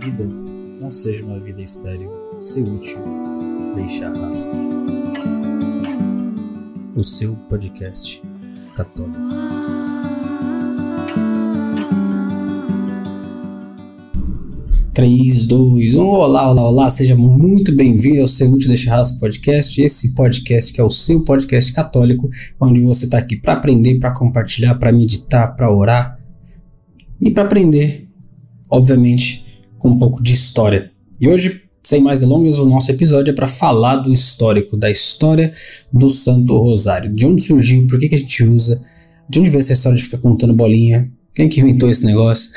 vida não seja uma vida estéril, ser útil, deixar rastro. O seu podcast católico. Três, dois, um. Olá, seja muito bem-vindo ao Seu Útil Deixar Rastro Podcast, esse podcast que é o seu podcast católico, onde você está aqui para aprender, para compartilhar, para meditar, para orar e para aprender, obviamente, com um pouco de história. E hoje, sem mais delongas, o nosso episódio é para falar do histórico, da história do Santo Rosário, de onde surgiu, por que a gente usa, de onde veio essa história de ficar contando bolinha. Quem que inventou esse negócio?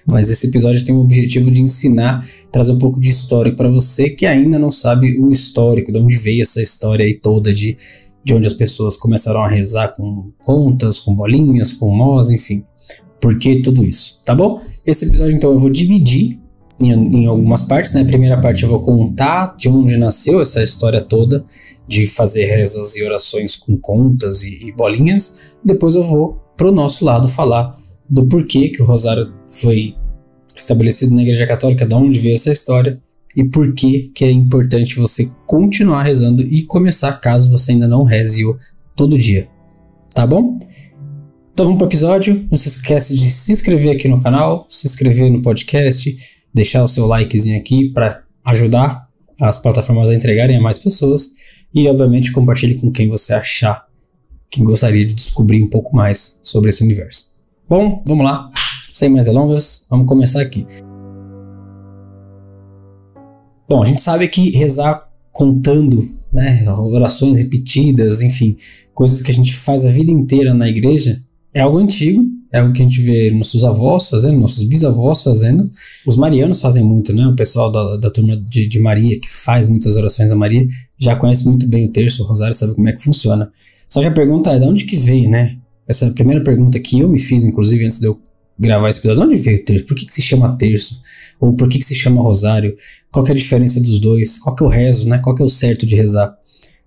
Mas esse episódio tem o objetivo de ensinar, trazer um pouco de histórico para você que ainda não sabe o histórico, de onde veio essa história aí toda de onde as pessoas começaram a rezar com contas, com bolinhas, com nós, enfim. Por que tudo isso, tá bom? Esse episódio então eu vou dividir em algumas partes, né? A primeira parte eu vou contar de onde nasceu essa história toda de fazer rezas e orações com contas e bolinhas. Depois eu vou pro nosso lado falar do porquê que o Rosário foi estabelecido na Igreja Católica, de onde veio essa história e por que é importante você continuar rezando e começar caso você ainda não reze-o todo dia, tá bom? Então vamos pro episódio. Não se esquece de se inscrever aqui no canal, se inscrever no podcast, deixar o seu likezinho aqui para ajudar as plataformas a entregarem a mais pessoas e obviamente compartilhe com quem você achar que gostaria de descobrir um pouco mais sobre esse universo. Bom, vamos lá, sem mais delongas, vamos começar aqui. Bom, a gente sabe que rezar contando, né, orações repetidas, enfim, coisas que a gente faz a vida inteira na igreja, é algo antigo, é algo que a gente vê nossos avós fazendo, nossos bisavós fazendo. Os marianos fazem muito, né? O pessoal da turma de Maria, que faz muitas orações a Maria, já conhece muito bem o terço, o rosário, sabe como é que funciona. Só que a pergunta é, de onde que veio, né? Essa é a primeira pergunta que eu me fiz, inclusive, antes de eu gravar esse episódio. De onde veio o terço? Por que se chama terço? Ou por que se chama rosário? Qual que é a diferença dos dois? Qual que é o rezo, né? Qual que é o certo de rezar?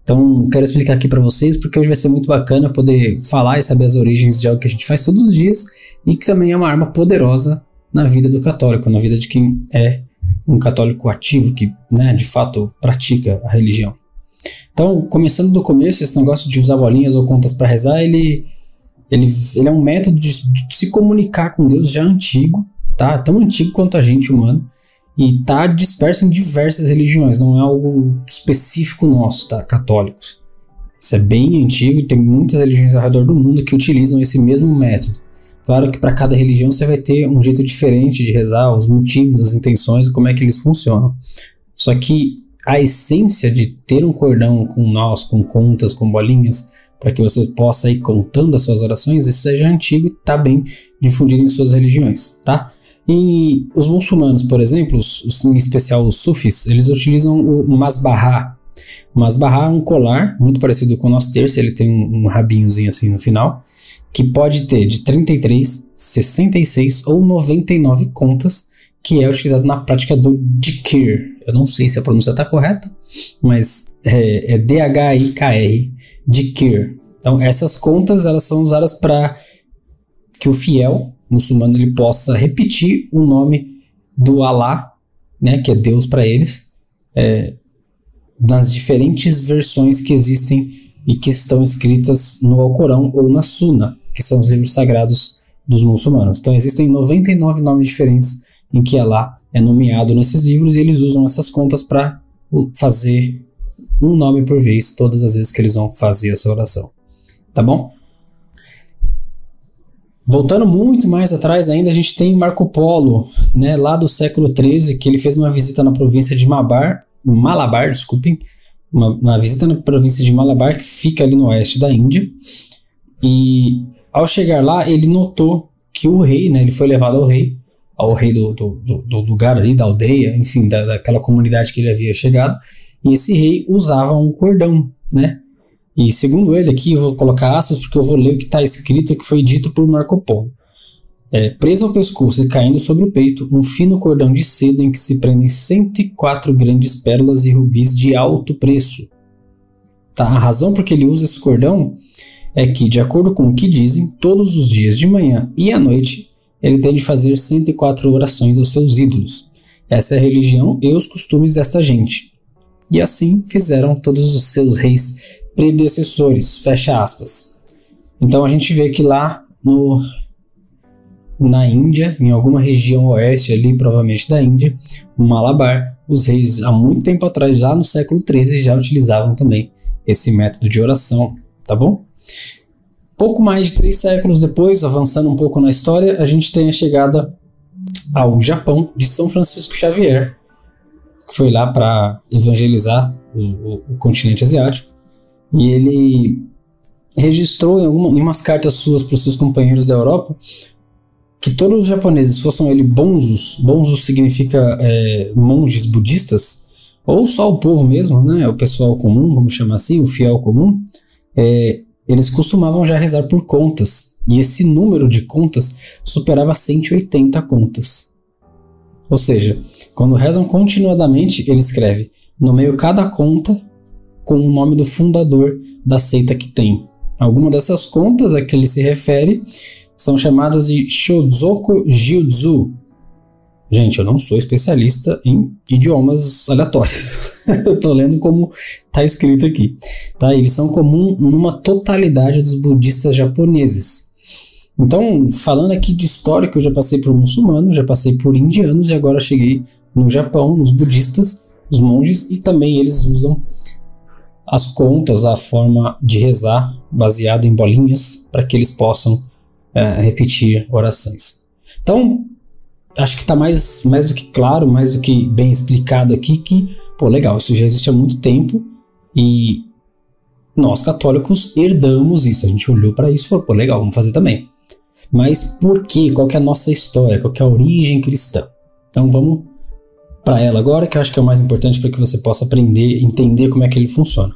Então, quero explicar aqui para vocês, porque hoje vai ser muito bacana poder falar e saber as origens de algo que a gente faz todos os dias e que também é uma arma poderosa na vida do católico, na vida de quem é um católico ativo, que, né, de fato pratica a religião. Então, começando do começo, esse negócio de usar bolinhas ou contas para rezar, ele é um método de se comunicar com Deus já antigo, tá? Tão antigo quanto a gente humano, e tá disperso em diversas religiões, não é algo específico nosso, tá? Católicos. Isso é bem antigo e tem muitas religiões ao redor do mundo que utilizam esse mesmo método. Claro que para cada religião você vai ter um jeito diferente de rezar, os motivos, as intenções e como é que eles funcionam. Só que a essência de ter um cordão com nós, com contas, com bolinhas, para que você possa ir contando as suas orações, isso é já antigo e está bem difundido em suas religiões, tá? E os muçulmanos, por exemplo, em especial os sufis, eles utilizam o masbahá. O masbahá é um colar muito parecido com o nosso terço, ele tem um rabinhozinho assim no final, que pode ter de 33, 66 ou 99 contas, que é utilizado na prática do dhikr. Eu não sei se a pronúncia está correta, mas é D-H-I-K-R, dhikr. Então essas contas elas são usadas para que o fiel muçulmano ele possa repetir o nome do Alá, né, que é Deus para eles, nas diferentes versões que existem e que estão escritas no Alcorão ou na Sunna, que são os livros sagrados dos muçulmanos. Então existem 99 nomes diferentes em que Alá é nomeado nesses livros e eles usam essas contas para fazer um nome por vez todas as vezes que eles vão fazer essa oração. Tá bom? Voltando muito mais atrás ainda, a gente tem Marco Polo, né, lá do século XIII, que ele fez uma visita na província de Malabar, uma visita na província de Malabar, que fica ali no oeste da Índia, e ao chegar lá, ele notou que o rei, né, ele foi levado ao rei do lugar ali, da aldeia, enfim, daquela comunidade que ele havia chegado, e esse rei usava um cordão, né? E segundo ele aqui, eu vou colocar aspas porque eu vou ler o que está escrito, que foi dito por Marco Polo. Preso ao pescoço e caindo sobre o peito, um fino cordão de seda em que se prendem 104 grandes pérolas e rubis de alto preço. Tá? A razão por que ele usa esse cordão é que, de acordo com o que dizem, todos os dias de manhã e à noite, ele tem de fazer 104 orações aos seus ídolos. Essa é a religião e os costumes desta gente. E assim fizeram todos os seus reis predecessores, fecha aspas. Então a gente vê que lá na Índia, em alguma região oeste ali, provavelmente da Índia, no Malabar, os reis há muito tempo atrás, já no século XIII, já utilizavam também esse método de oração, tá bom? Pouco mais de 3 séculos depois, avançando um pouco na história, a gente tem a chegada ao Japão de São Francisco Xavier, que foi lá para evangelizar o continente asiático, e ele registrou em umas cartas suas para os seus companheiros da Europa que todos os japoneses fossem ele bonzos significa monges budistas, ou só o povo mesmo, né, o pessoal comum, vamos chamar assim, o fiel comum, eles costumavam já rezar por contas, e esse número de contas superava 180 contas. Ou seja, quando rezam continuadamente, ele escreve no meio cada conta com o nome do fundador da seita que tem. Alguma dessas contas a que ele se refere são chamadas de Shozoku Jiuzu. Gente, eu não sou especialista em idiomas aleatórios. Eu tô lendo como tá escrito aqui. Tá? Eles são comuns numa totalidade dos budistas japoneses. Então, falando aqui de histórico, eu já passei por muçulmanos, já passei por indianos e agora cheguei no Japão, nos budistas, os monges, e também eles usam as contas, a forma de rezar baseado em bolinhas para que eles possam repetir orações. Então, acho que está mais do que claro, mais do que bem explicado aqui que, legal, isso já existe há muito tempo e nós católicos herdamos isso. A gente olhou para isso e falou, legal, vamos fazer também. Mas por quê? Qual que é a nossa história? Qual que é a origem cristã? Então vamos para ela agora, que eu acho que é o mais importante para que você possa aprender, entender como é que ele funciona.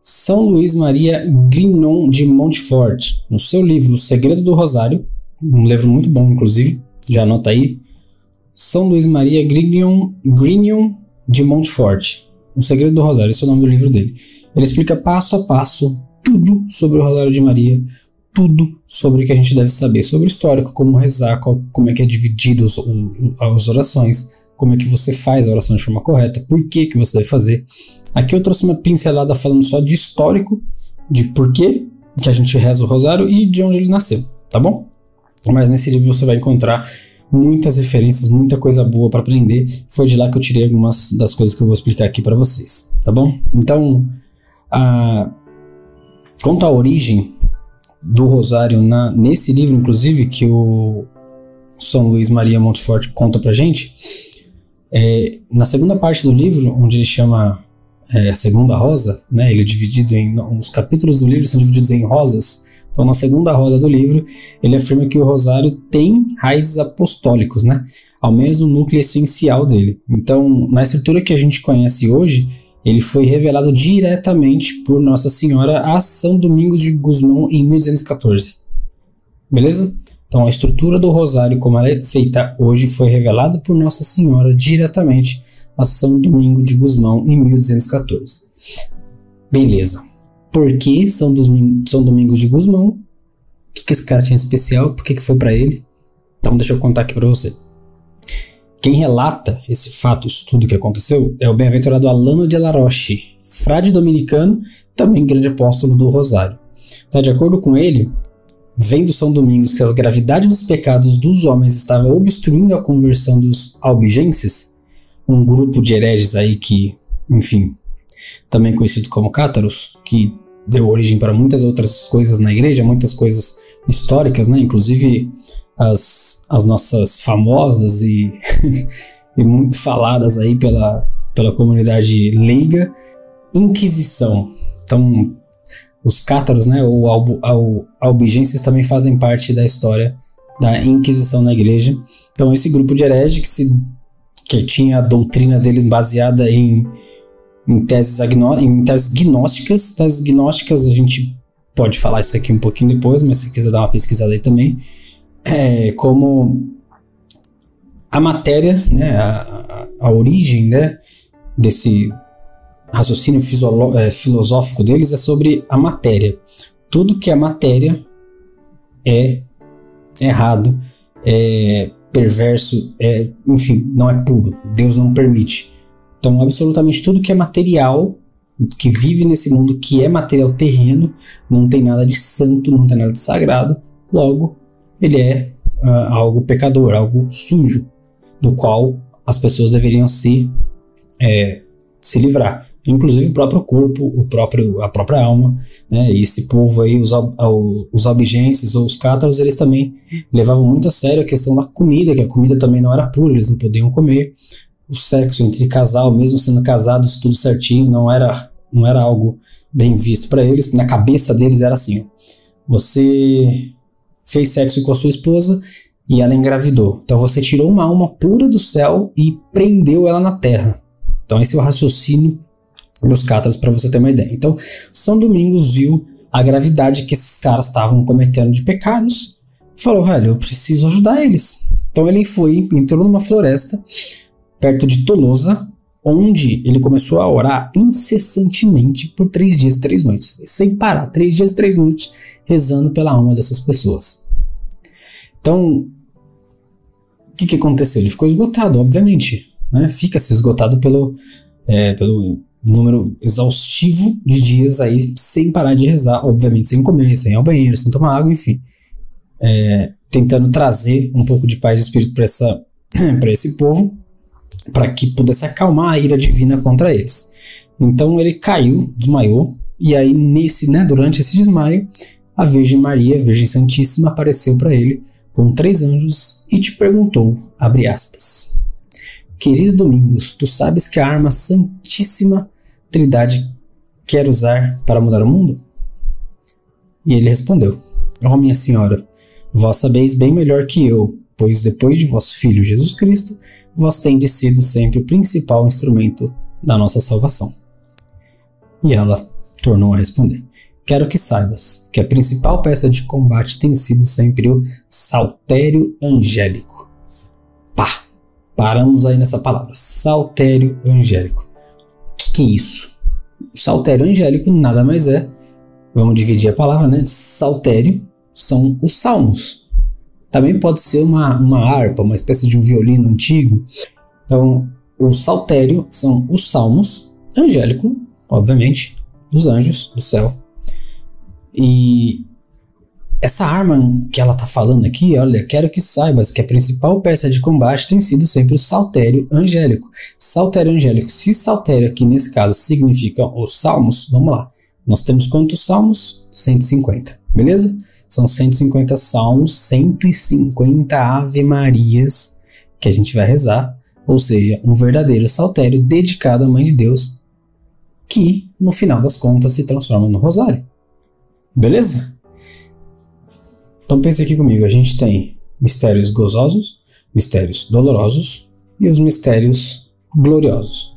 São Luís Maria Grignon de Montfort, no seu livro O Segredo do Rosário, um livro muito bom, inclusive, já anota aí, São Luís Maria Grignon de Montfort, O Segredo do Rosário, esse é o nome do livro dele. Ele explica passo a passo tudo sobre o Rosário de Maria, tudo sobre o que a gente deve saber, sobre o histórico, como rezar, como é que é dividido as orações, como é que você faz a oração de forma correta, por que você deve fazer. Aqui eu trouxe uma pincelada falando só de histórico, de por que a gente reza o rosário e de onde ele nasceu, tá bom? Mas nesse livro você vai encontrar muitas referências, muita coisa boa para aprender. Foi de lá que eu tirei algumas das coisas que eu vou explicar aqui para vocês, tá bom? Então, quanto à origem do rosário nesse livro, inclusive, que o São Luís Maria Montfort conta pra gente, na segunda parte do livro, onde ele chama a segunda rosa, né, ele é dividido os capítulos do livro são divididos em rosas. Então, na segunda rosa do livro, ele afirma que o rosário tem raízes apostólicos, né, ao menos no núcleo essencial dele. Então, na estrutura que a gente conhece hoje, ele foi revelado diretamente por Nossa Senhora a São Domingos de Gusmão em 1214. Beleza? Então, a estrutura do rosário, como ela é feita hoje, foi revelada por Nossa Senhora diretamente a São Domingo de Gusmão em 1214. Beleza. Por que São Domingos de Gusmão? O que esse cara tinha de especial? Por que foi para ele? Então, deixa eu contar aqui para você. Quem relata esse fato, isso tudo que aconteceu, é o bem-aventurado Alano de La Roche, frade dominicano, também grande apóstolo do Rosário. Tá, de acordo com ele, vendo São Domingos que a gravidade dos pecados dos homens estava obstruindo a conversão dos albigenses, um grupo de hereges aí que, enfim, também conhecido como cátaros, que deu origem para muitas outras coisas na igreja, muitas coisas históricas, né? Inclusive as nossas famosas e muito faladas aí pela comunidade leiga, Inquisição. Então, os cátaros, né, ou albigenses também fazem parte da história da Inquisição na igreja. Então, esse grupo de hereges que tinha a doutrina dele baseada em teses gnósticas. Teses gnósticas, a gente pode falar isso aqui um pouquinho depois, mas se quiser dar uma pesquisada aí também. Como a matéria, né, a origem, né, desse raciocínio filosófico deles é sobre a matéria. Tudo que é matéria é errado perverso, enfim, não é puro. Deus não permite. Então, absolutamente tudo que é material, que vive nesse mundo, que é material terreno, não tem nada de santo, não tem nada de sagrado, logo, ele é algo pecador, algo sujo, do qual as pessoas deveriam se livrar. Inclusive o próprio corpo, a própria alma, né? E esse povo aí, os albigenses ou os cátaros, eles também levavam muito a sério a questão da comida, que a comida também não era pura, eles não podiam comer. O sexo entre casal, mesmo sendo casados, tudo certinho, não era algo bem visto para eles. Na cabeça deles era assim, ó, você fez sexo com a sua esposa e ela engravidou. Então você tirou uma alma pura do céu e prendeu ela na terra. Então esse é o raciocínio dos cátaros, para você ter uma ideia. Então São Domingos viu a gravidade que esses caras estavam cometendo de pecados e falou, velho, eu preciso ajudar eles. Então ele entrou numa floresta perto de Tolosa, onde ele começou a orar incessantemente por 3 dias e 3 noites, sem parar, 3 dias e 3 noites, rezando pela alma dessas pessoas. Então, o que aconteceu? Ele ficou esgotado, obviamente, né? Fica-se esgotado pelo número exaustivo de dias aí, sem parar de rezar, obviamente sem comer, sem ir ao banheiro, sem tomar água, enfim. Tentando trazer um pouco de paz de espírito para esse povo, para que pudesse acalmar a ira divina contra eles. Então ele caiu, desmaiou, e aí durante esse desmaio, a Virgem Maria, a Virgem Santíssima, apareceu para ele com 3 anjos e te perguntou, abre aspas, querido Domingos, tu sabes que a arma Santíssima Trindade quer usar para mudar o mundo? E ele respondeu, ó minha senhora, vós sabeis bem melhor que eu, pois depois de vosso Filho Jesus Cristo, vós tendes sido sempre o principal instrumento da nossa salvação. E ela tornou a responder, quero que saibas que a principal peça de combate tem sido sempre o saltério angélico. Paramos aí nessa palavra, saltério angélico. O que é isso? O saltério angélico nada mais é, vamos dividir a palavra, né? Saltério são os salmos. Também pode ser uma harpa, uma espécie de um violino antigo. Então, o saltério são os salmos, angélico, obviamente, dos anjos do céu. E essa arma que ela está falando aqui, olha, quero que saibas que a principal peça de combate tem sido sempre o saltério angélico. Saltério angélico, se saltério aqui nesse caso significa os salmos, vamos lá. Nós temos quantos salmos? 150, beleza? São 150 salmos, 150 Ave Marias que a gente vai rezar, ou seja, um verdadeiro saltério dedicado à Mãe de Deus, que no final das contas se transforma no rosário. Beleza? Então pense aqui comigo, a gente tem mistérios gozosos, mistérios dolorosos e os mistérios gloriosos,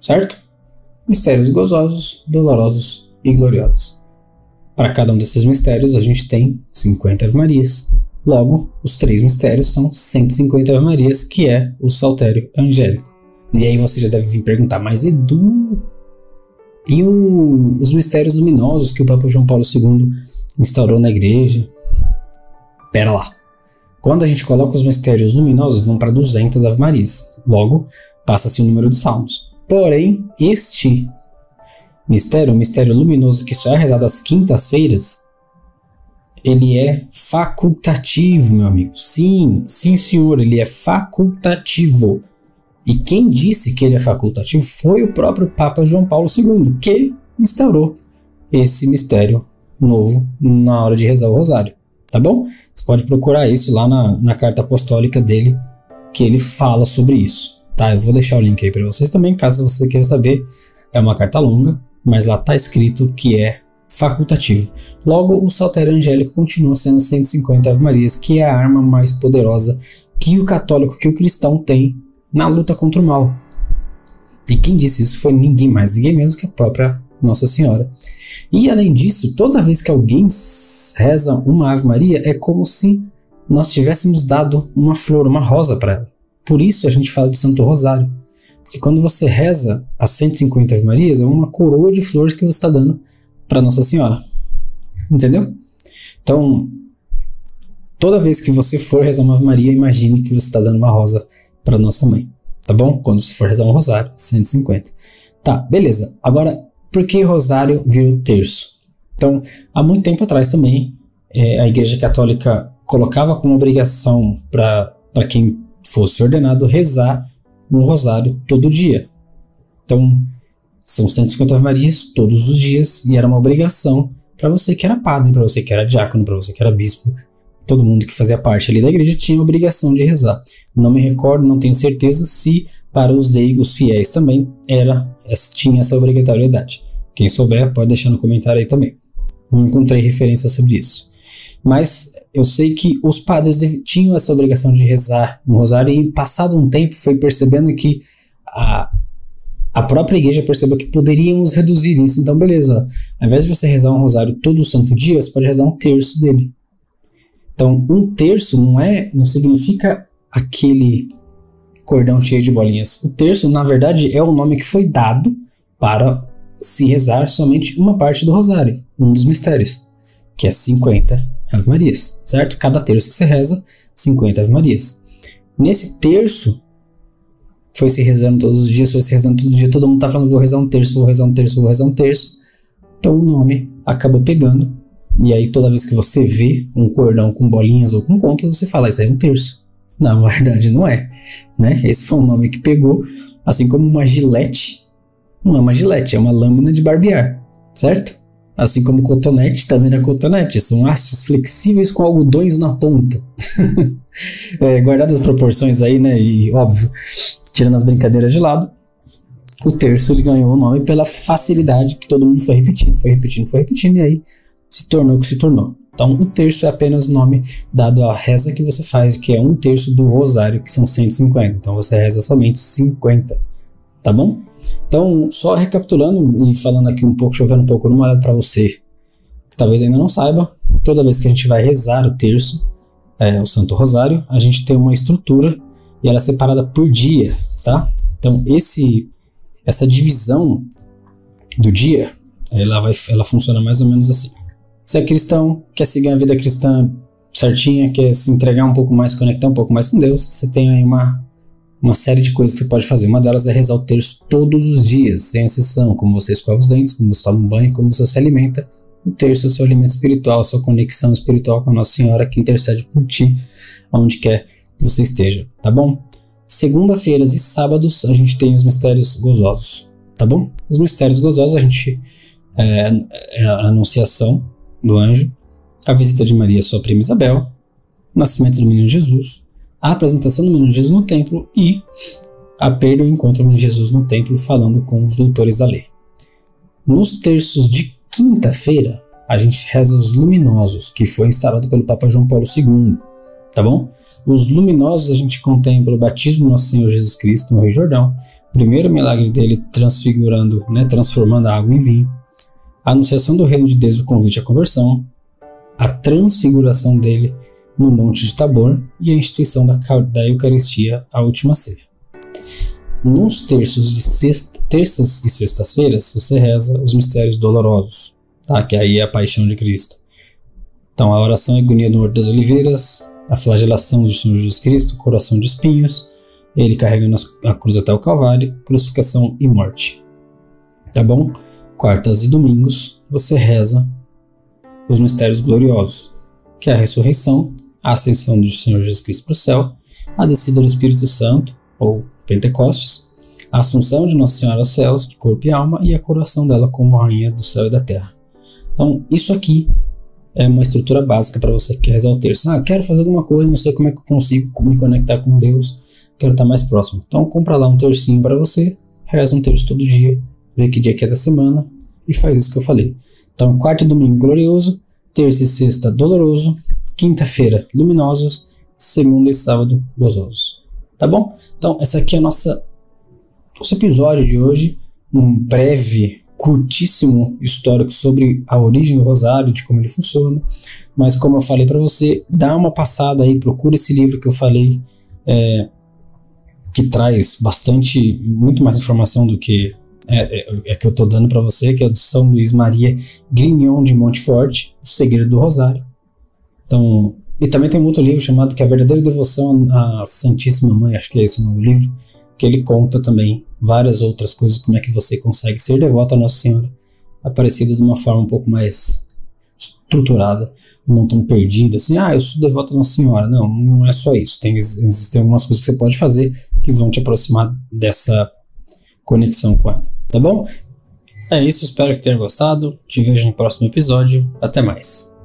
certo? Mistérios gozosos, dolorosos e gloriosos. Para cada um desses mistérios a gente tem 50 Ave Marias. Logo, os 3 mistérios são 150 Ave Marias, que é o saltério angélico. E aí você já deve vir perguntar, mas Edu, e os mistérios luminosos que o Papa João Paulo II instaurou na igreja? Pera lá. Quando a gente coloca os mistérios luminosos, vão para 200 Ave Marias. Logo, passa-se o número de salmos. Porém, este mistério, o mistério luminoso que só é rezado às quintas-feiras, ele é facultativo, meu amigo. Sim, senhor, ele é facultativo. E quem disse que ele é facultativo foi o próprio Papa João Paulo II, que instaurou esse mistério novo na hora de rezar o rosário, tá bom? Você pode procurar isso lá na carta apostólica dele, que ele fala sobre isso, tá? Eu vou deixar o link aí para vocês também, caso você queira saber. É uma carta longa, mas lá tá escrito que é facultativo. Logo, o saltério angélico continua sendo 150 Ave Marias, que é a arma mais poderosa que o católico, que o cristão tem na luta contra o mal. E quem disse isso foi ninguém mais, ninguém menos que a própria Nossa Senhora. E além disso, toda vez que alguém reza uma Ave Maria, é como se nós tivéssemos dado uma flor, uma rosa para ela. Por isso a gente fala de Santo Rosário. Porque quando você reza as 150 Ave Marias, é uma coroa de flores que você está dando para Nossa Senhora. Entendeu? Então, toda vez que você for rezar uma Ave Maria, imagine que você está dando uma rosa para Nossa Mãe, tá bom? Quando você for rezar um rosário, 150. Tá, beleza. Agora, por que rosário virou terço? Então, há muito tempo atrás também, a Igreja Católica colocava como obrigação para quem fosse ordenado rezar um rosário todo dia. Então, são 150 Ave Marias todos os dias e era uma obrigação para você que era padre, para você que era diácono, para você que era bispo. Todo mundo que fazia parte ali da igreja tinha a obrigação de rezar. Não me recordo, não tenho certeza se para os leigos fiéis também tinha essa obrigatoriedade. Quem souber pode deixar no comentário aí também. Não encontrei referência sobre isso. Mas eu sei que os padres tinham essa obrigação de rezar um rosário e passado um tempo foi percebendo que a própria igreja percebeu que poderíamos reduzir isso. Então beleza, ó, ao invés de você rezar um rosário todo santo dia, você pode rezar um terço dele. Então, um terço não significa aquele cordão cheio de bolinhas. O terço, na verdade, é o nome que foi dado para se rezar somente uma parte do rosário, um dos mistérios, que é 50 Ave Marias, certo? Cada terço que você reza, 50 Ave Marias. Nesse terço, foi se rezando todos os dias, todo mundo tá falando, vou rezar um terço, vou rezar um terço, vou rezar um terço. Então o nome acabou pegando. E aí toda vez que você vê um cordão com bolinhas ou com contas, você fala, isso aí é um terço. Na verdade não é, né? Esse foi um nome que pegou, assim como uma gilete. Não é uma gilete, é uma lâmina de barbear, certo? Assim como cotonete também era cotonete. São hastes flexíveis com algodões na ponta. Guardadas as proporções aí, né? E óbvio, tirando as brincadeiras de lado, o terço ele ganhou o nome pela facilidade que todo mundo foi repetindo, e aí se tornou o que se tornou. Então, o terço é apenas o nome dado à reza que você faz, que é um terço do rosário, que são 150. Então, você reza somente 50, tá bom? Então, só recapitulando e falando aqui um pouco, chovendo um pouco numa olhada para você, que talvez ainda não saiba, toda vez que a gente vai rezar o terço, o Santo Rosário, a gente tem uma estrutura e ela é separada por dia, tá? Então, essa divisão do dia, ela funciona mais ou menos assim. Você é cristão, quer seguir a vida cristã certinha, quer se entregar um pouco mais, conectar um pouco mais com Deus, você tem aí uma série de coisas que você pode fazer. Uma delas é rezar o terço todos os dias, sem exceção, como você escova os dentes, como você toma um banho, como você se alimenta. O terço é o seu alimento espiritual, a sua conexão espiritual com a Nossa Senhora, que intercede por ti, onde quer que você esteja, tá bom? Segunda-feiras e sábados a gente tem os mistérios gozosos, tá bom? Os mistérios gozosos a gente a anunciação do anjo, a visita de Maria, sua prima Isabel, o nascimento do menino Jesus, a apresentação do menino Jesus no templo e a perda e o encontro do menino Jesus no templo falando com os doutores da lei. Nos terços de quinta-feira, a gente reza os luminosos, que foi instalado pelo Papa João Paulo II, tá bom? Os luminosos a gente contempla o batismo do Nosso Senhor Jesus Cristo no Rio Jordão, o primeiro milagre dele transfigurando, transformando a água em vinho, a anunciação do reino de Deus, o convite à conversão, a transfiguração dele no Monte de Tabor e a instituição da Eucaristia, a última ceia. Nos terços de terças e sextas-feiras, você reza os mistérios dolorosos, tá? Que aí é a paixão de Cristo. Então, a oração e agonia do Horto das Oliveiras, a flagelação do Senhor Jesus Cristo, coração de espinhos, ele carregando a cruz até o Calvário, crucificação e morte. Tá bom? Quartas e domingos, você reza os mistérios gloriosos, que é a ressurreição, a ascensão do Senhor Jesus Cristo para o céu, a descida do Espírito Santo, ou Pentecostes, a assunção de Nossa Senhora aos céus, de corpo e alma, e a coroação dela como rainha do céu e da terra. Então, isso aqui é uma estrutura básica para você que quer rezar o terço. Quero fazer alguma coisa, não sei como é que eu consigo me conectar com Deus, quero estar mais próximo. Então, compra lá um tercinho para você, reza um terço todo dia, vê que dia que é da semana e faz isso que eu falei. Então, quarta e domingo glorioso, terça e sexta doloroso, quinta-feira luminosos, segunda e sábado gozosos. Tá bom? Então, essa aqui é nosso episódio de hoje, um breve, curtíssimo histórico sobre a origem do rosário, de como ele funciona, mas como eu falei para você, dá uma passada aí, procura esse livro que eu falei, que traz muito mais informação do que que eu tô dando para você, que é do São Luís Maria Grignion de Montfort, O Segredo do Rosário. Então, E também tem um outro livro chamado que é A Verdadeira Devoção à Santíssima Mãe, acho que é esse o nome do livro, que ele conta também várias outras coisas, como é que você consegue ser devoto a Nossa Senhora Aparecida de uma forma um pouco mais estruturada e não tão perdida, assim, eu sou devoto a Nossa Senhora. Não, não é só isso. Existem algumas coisas que você pode fazer que vão te aproximar dessa conexão com ela, tá bom? É isso, espero que tenha gostado. Te vejo no próximo episódio. Até mais.